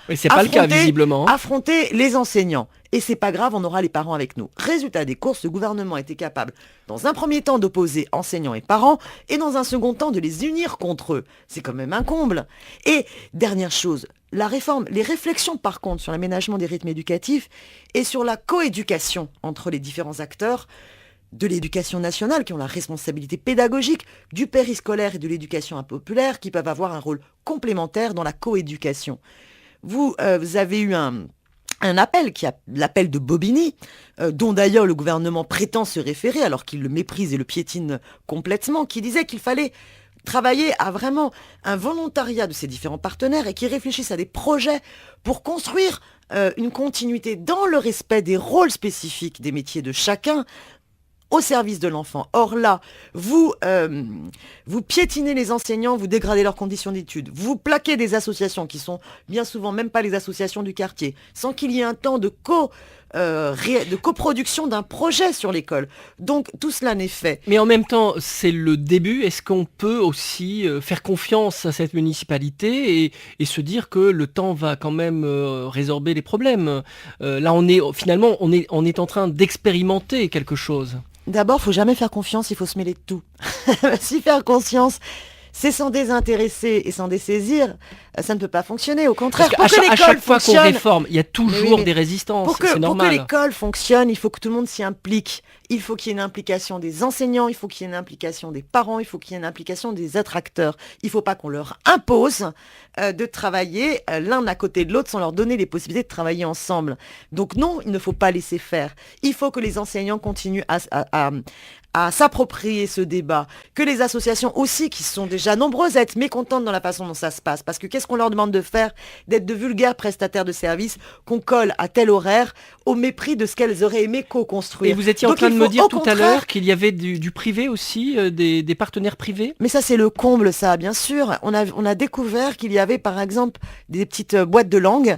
C: affronter les enseignants. Et c'est pas grave, on aura les parents avec nous. Résultat des courses, le gouvernement était capable, dans un premier temps, d'opposer enseignants et parents, et dans un second temps, de les unir contre eux. C'est quand même un comble. Et dernière chose, la réforme, les réflexions par contre sur l'aménagement des rythmes éducatifs et sur la coéducation entre les différents acteurs de l'éducation nationale qui ont la responsabilité pédagogique, du périscolaire et de l'éducation impopulaire qui peuvent avoir un rôle complémentaire dans la coéducation. Vous avez eu l'appel de Bobigny, dont d'ailleurs le gouvernement prétend se référer alors qu'il le méprise et le piétine complètement, qui disait qu'il fallait travailler à vraiment un volontariat de ces différents partenaires et qui réfléchissent à des projets pour construire une continuité dans le respect des rôles spécifiques des métiers de chacun au service de l'enfant. Or là, vous piétinez les enseignants, vous dégradez leurs conditions d'études, vous plaquez des associations qui sont bien souvent même pas les associations du quartier, sans qu'il y ait un temps de coproduction d'un projet sur l'école. Donc tout cela n'est fait.
B: Mais en même temps, c'est le début. Est-ce qu'on peut aussi faire confiance à cette municipalité et se dire que le temps va quand même résorber les problèmes? Là, on est en train d'expérimenter quelque chose.
C: D'abord, il ne faut jamais faire confiance, il faut se mêler de tout. Si faire confiance, C'est s'en désintéresser et s'en dessaisir, ça ne peut pas fonctionner. Au contraire,
B: Parce
C: pour que
B: à
C: l'école
B: chaque fois qu'on
C: fonctionne,
B: réforme, il y a toujours des résistances, c'est
C: pour que
B: normal.
C: l'école fonctionne, il faut que tout le monde s'y implique. Il faut qu'il y ait une implication des enseignants, il faut qu'il y ait une implication des parents, il faut qu'il y ait une implication des autres acteurs. Il ne faut pas qu'on leur impose de travailler l'un à côté de l'autre sans leur donner les possibilités de travailler ensemble. Donc non, il ne faut pas laisser faire. Il faut que les enseignants continuent à s'approprier ce débat, que les associations aussi, qui sont déjà nombreuses à être mécontentes dans la façon dont ça se passe, parce que qu'est-ce qu'on leur demande de faire? D'être de vulgaires prestataires de services qu'on colle à tel horaire au mépris de ce qu'elles auraient aimé co-construire.
B: Et vous étiez en train de me dire tout à l'heure qu'il y avait du privé aussi, des partenaires privés?
C: Mais ça, c'est le comble, ça, bien sûr. On a découvert qu'il y avait, par exemple, des petites boîtes de langue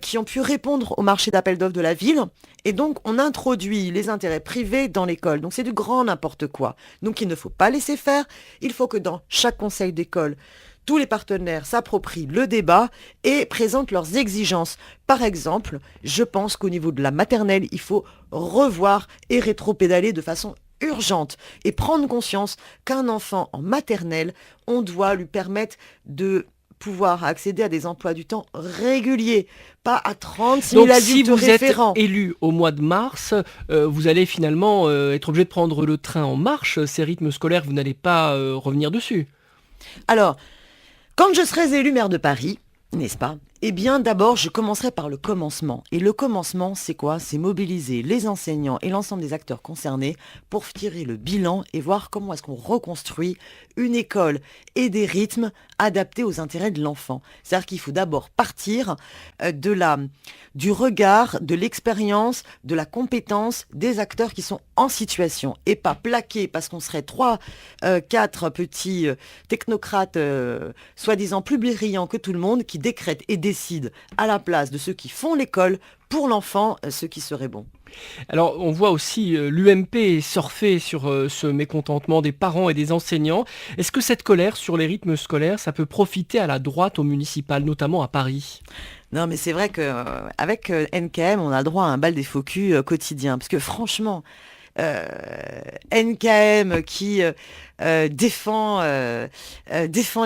C: qui ont pu répondre au marché d'appel d'offres de la ville. Et donc, on introduit les intérêts privés dans l'école. Donc, c'est du grand n'importe quoi. Donc, il ne faut pas laisser faire. Il faut que dans chaque conseil d'école, tous les partenaires s'approprient le débat et présentent leurs exigences. Par exemple, je pense qu'au niveau de la maternelle, il faut revoir et rétropédaler de façon urgente et prendre conscience qu'un enfant en maternelle, on doit lui permettre de pouvoir accéder à des emplois du temps réguliers, pas à 36 000
B: Donc,
C: adultes
B: si vous
C: référents.
B: êtes élu au mois de mars, vous allez finalement être obligé de prendre le train en marche. Ces rythmes scolaires, vous n'allez pas revenir dessus.
C: Alors, quand je serai élu maire de Paris, n'est-ce pas? Eh bien, d'abord, je commencerai par le commencement. Et le commencement, c'est quoi? C'est mobiliser les enseignants et l'ensemble des acteurs concernés pour tirer le bilan et voir comment est-ce qu'on reconstruit une école et des rythmes adaptés aux intérêts de l'enfant. C'est-à-dire qu'il faut d'abord partir du regard, de l'expérience, de la compétence des acteurs qui sont en situation et pas plaquer parce qu'on serait 4 petits technocrates soi-disant plus brillants que tout le monde qui décrètent et décident à la place de ceux qui font l'école pour l'enfant ce qui serait bon.
B: Alors, on voit aussi l'UMP surfer sur ce mécontentement des parents et des enseignants. Est-ce que cette colère sur les rythmes scolaires, ça peut profiter à la droite, au municipal, notamment à Paris?
C: Non, mais c'est vrai qu'avec NKM, on a le droit à un bal des faux culs quotidien. Parce que franchement, NKM qui défend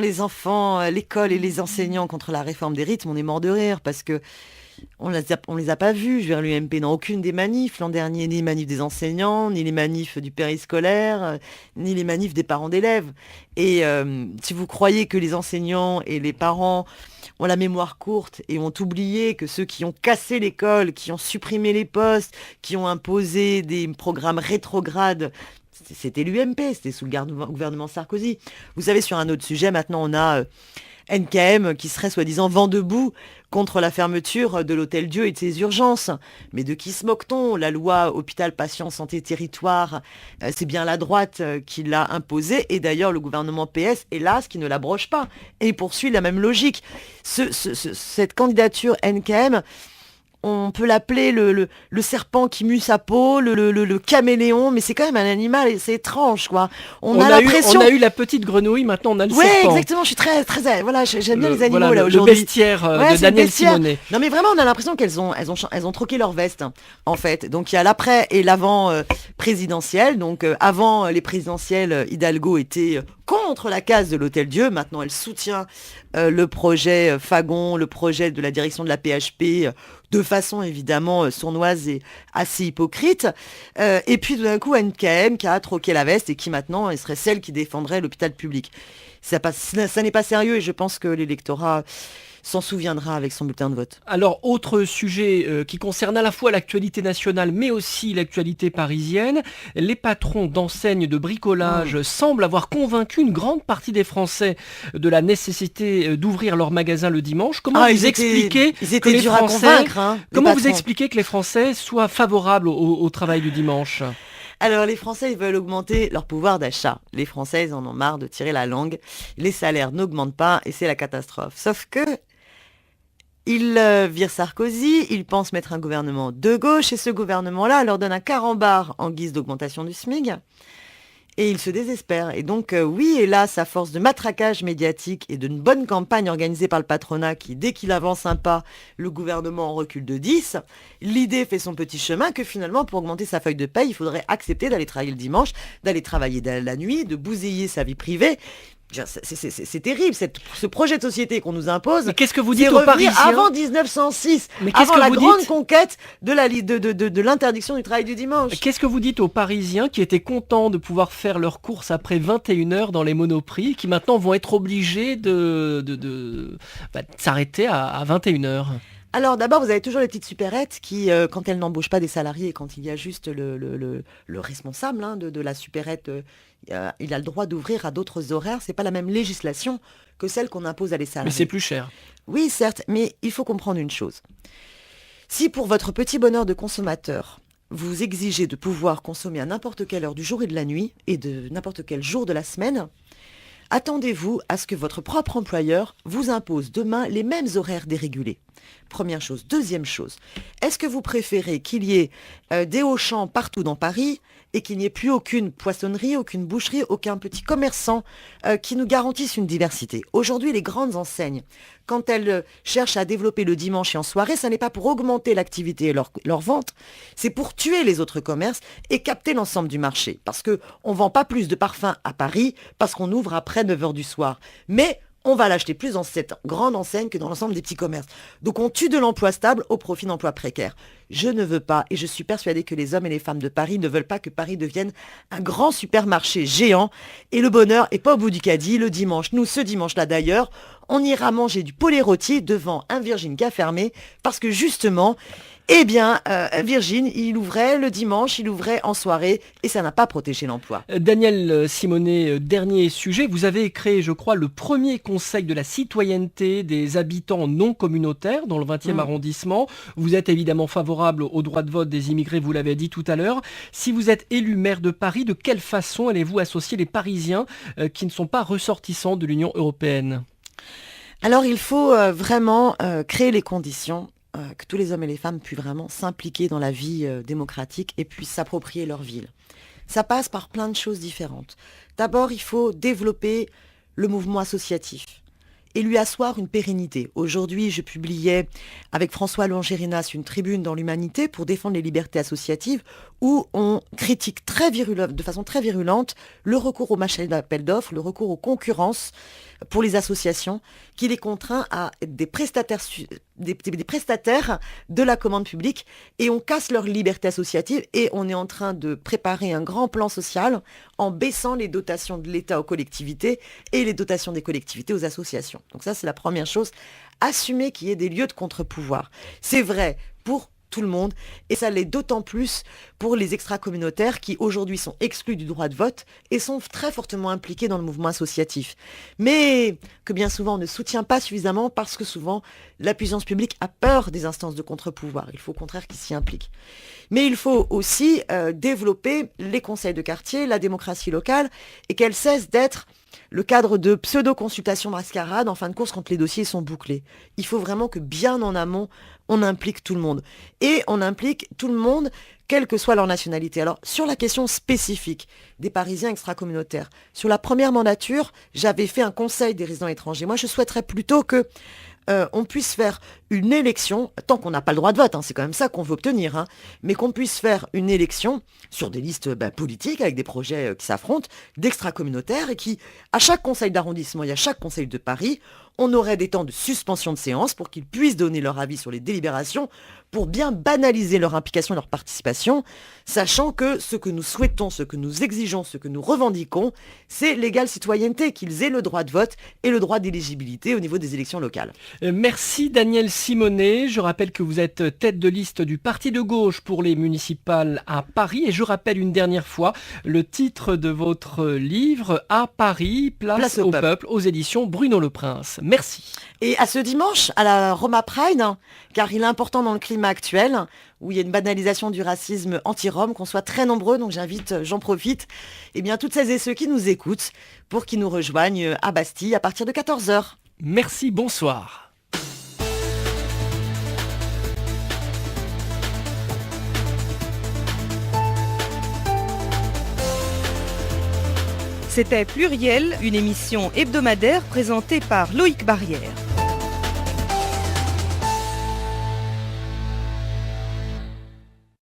C: les enfants, l'école et les enseignants contre la réforme des rythmes, on est mort de rire parce que on les a pas vus. Je veux dire, l'UMP dans aucune des manifs l'an dernier, ni les manifs des enseignants, ni les manifs du périscolaire, ni les manifs des parents d'élèves. Et si vous croyez que les enseignants et les parents ont la mémoire courte et ont oublié que ceux qui ont cassé l'école, qui ont supprimé les postes, qui ont imposé des programmes rétrogrades, c'était l'UMP, c'était sous le gouvernement Sarkozy. Vous savez, sur un autre sujet, maintenant on a NKM qui serait soi-disant vent debout contre la fermeture de l'Hôtel Dieu et de ses urgences. Mais de qui se moque-t-on? La loi Hôpital, Patient, Santé, Territoire, c'est bien la droite qui l'a imposée. Et d'ailleurs, le gouvernement PS, hélas, qui ne l'abroge pas. Et il poursuit la même logique. Cette candidature NKM, on peut l'appeler le serpent qui mue sa peau, le caméléon, mais c'est quand même un animal et c'est étrange, quoi. On a
B: eu la petite grenouille, maintenant on a le
C: serpent.
B: Ouais,
C: exactement, je suis très, voilà, j'aime bien les animaux, là, aujourd'hui.
B: Le bestiaire de Daniel Simonet.
C: Non, mais vraiment, on a l'impression qu'elles ont troqué leur veste, en fait. Donc, il y a l'après et l'avant présidentiel. Donc, avant les présidentielles, Hidalgo était contre la case de l'Hôtel Dieu. Maintenant, elle soutient le projet Fagon, le projet de la direction de la PHP, de façon évidemment sournoise et assez hypocrite. Et puis tout d'un coup, NKM qui a troqué la veste et qui maintenant serait celle qui défendrait l'hôpital public. Ça n'est pas sérieux et je pense que l'électorat s'en souviendra avec son bulletin de vote.
B: Alors, autre sujet qui concerne à la fois l'actualité nationale mais aussi l'actualité parisienne, les patrons d'enseignes de bricolage semblent avoir convaincu une grande partie des Français de la nécessité d'ouvrir leurs magasins le dimanche. Comment vous expliquez que les Français, comment vous expliquez que les Français soient favorables au travail du dimanche ?
C: Alors, les Français, ils veulent augmenter leur pouvoir d'achat. Les Français, ils en ont marre de tirer la langue. Les salaires n'augmentent pas et c'est la catastrophe. Sauf que ils virent Sarkozy, ils pensent mettre un gouvernement de gauche et ce gouvernement-là leur donne un carambar en guise d'augmentation du SMIC. Et ils se désespèrent. Et donc, oui, hélas, à force de matraquage médiatique et d'une bonne campagne organisée par le patronat qui, dès qu'il avance un pas, le gouvernement en recule de 10, l'idée fait son petit chemin que finalement, pour augmenter sa feuille de paye, il faudrait accepter d'aller travailler le dimanche, d'aller travailler la nuit, de bousiller sa vie privée. C'est terrible, ce projet de société qu'on nous impose.
B: Mais qu'est-ce que vous
C: C'est
B: dites aux
C: revenir
B: Parisiens
C: avant 1906,
B: Mais qu'est-ce
C: avant
B: que
C: la
B: vous
C: grande
B: dites
C: conquête de l'interdiction du travail du dimanche.
B: Qu'est-ce que vous dites aux Parisiens qui étaient contents de pouvoir faire leurs courses après 21h dans les Monoprix, qui maintenant vont être obligés de s'arrêter à 21h?
C: Alors d'abord, vous avez toujours les petites supérettes qui, quand elles n'embauchent pas des salariés, quand il y a juste le responsable de la supérette, il a le droit d'ouvrir à d'autres horaires. C'est pas la même législation que celle qu'on impose à les salariés.
B: Mais c'est plus cher.
C: Oui, certes, mais il faut comprendre une chose. Si pour votre petit bonheur de consommateur, vous exigez de pouvoir consommer à n'importe quelle heure du jour et de la nuit, et de n'importe quel jour de la semaine, attendez-vous à ce que votre propre employeur vous impose demain les mêmes horaires dérégulés. Première chose. Deuxième chose, est-ce que vous préférez qu'il y ait des Auchan partout dans Paris et qu'il n'y ait plus aucune poissonnerie, aucune boucherie, aucun petit commerçant qui nous garantisse une diversité? Aujourd'hui, les grandes enseignes, quand elles cherchent à développer le dimanche et en soirée, ça n'est pas pour augmenter l'activité et leur vente, c'est pour tuer les autres commerces et capter l'ensemble du marché. Parce qu'on ne vend pas plus de parfums à Paris parce qu'on ouvre après 9h du soir. Mais on va l'acheter plus dans cette grande enseigne que dans l'ensemble des petits commerces. Donc on tue de l'emploi stable au profit d'emplois précaires. Je ne veux pas, et je suis persuadée que les hommes et les femmes de Paris ne veulent pas que Paris devienne un grand supermarché géant. Et le bonheur est pas au bout du caddie. Le dimanche, nous, ce dimanche-là d'ailleurs, on ira manger du poulet rôti devant un Virgin qui a fermé parce que justement, Virgin, il ouvrait le dimanche, il ouvrait en soirée et ça n'a pas protégé l'emploi.
B: Daniel Simonet, dernier sujet. Vous avez créé, je crois, le premier conseil de la citoyenneté des habitants non communautaires dans le 20e arrondissement. Vous êtes évidemment favorable au droit de vote des immigrés, vous l'avez dit tout à l'heure. Si vous êtes élu maire de Paris, de quelle façon allez-vous associer les Parisiens qui ne sont pas ressortissants de l'Union européenne ?
C: Alors il faut vraiment créer les conditions que tous les hommes et les femmes puissent vraiment s'impliquer dans la vie démocratique et puissent s'approprier leur ville. Ça passe par plein de choses différentes. D'abord, il faut développer le mouvement associatif et lui asseoir une pérennité. Aujourd'hui, je publiais avec François Longérinas une tribune dans l'Humanité pour défendre les libertés associatives où on critique de façon très virulente le recours au marché d'appel d'offres, le recours aux concurrences pour les associations qui les contraint à être des prestataires de la commande publique et on casse leur liberté associative et on est en train de préparer un grand plan social en baissant les dotations de l'État aux collectivités et les dotations des collectivités aux associations. Donc ça, c'est la première chose. Assumer qu'il y ait des lieux de contre-pouvoir. C'est vrai pour tout le monde, et ça l'est d'autant plus pour les extra-communautaires qui aujourd'hui sont exclus du droit de vote et sont très fortement impliqués dans le mouvement associatif. Mais que bien souvent on ne soutient pas suffisamment parce que souvent la puissance publique a peur des instances de contre-pouvoir. Il faut au contraire qu'ils s'y impliquent. Mais il faut aussi développer les conseils de quartier, la démocratie locale, et qu'elle cesse d'être le cadre de pseudo-consultation mascarade en fin de course quand les dossiers sont bouclés. Il faut vraiment que bien en amont, on implique tout le monde. Et on implique tout le monde, quelle que soit leur nationalité. Alors, sur la question spécifique des Parisiens extra-communautaires, sur la première mandature, j'avais fait un conseil des résidents étrangers. Moi, je souhaiterais plutôt que on puisse faire une élection, tant qu'on n'a pas le droit de vote, c'est quand même ça qu'on veut obtenir, mais qu'on puisse faire une élection sur des listes politiques avec des projets qui s'affrontent, d'extra-communautaires, et qui, à chaque conseil d'arrondissement et à chaque conseil de Paris, on aurait des temps de suspension de séance pour qu'ils puissent donner leur avis sur les délibérations, pour bien banaliser leur implication et leur participation, sachant que ce que nous souhaitons, ce que nous exigeons, ce que nous revendiquons, c'est l'égale citoyenneté, qu'ils aient le droit de vote et le droit d'éligibilité au niveau des élections locales.
B: Merci Daniel Simonet. Je rappelle que vous êtes tête de liste du Parti de gauche pour les municipales à Paris. Et je rappelle une dernière fois le titre de votre livre, À Paris, place au peuple, aux éditions Bruno Le Prince. Merci.
C: Et à ce dimanche, à la Roma Pride, car il est important dans le climat actuel, où il y a une banalisation du racisme anti-rome, qu'on soit très nombreux, donc j'en profite, toutes celles et ceux qui nous écoutent, pour qu'ils nous rejoignent à Bastille à partir de 14h.
B: Merci, bonsoir.
A: C'était Pluriel, une émission hebdomadaire présentée par Loïc Barrière.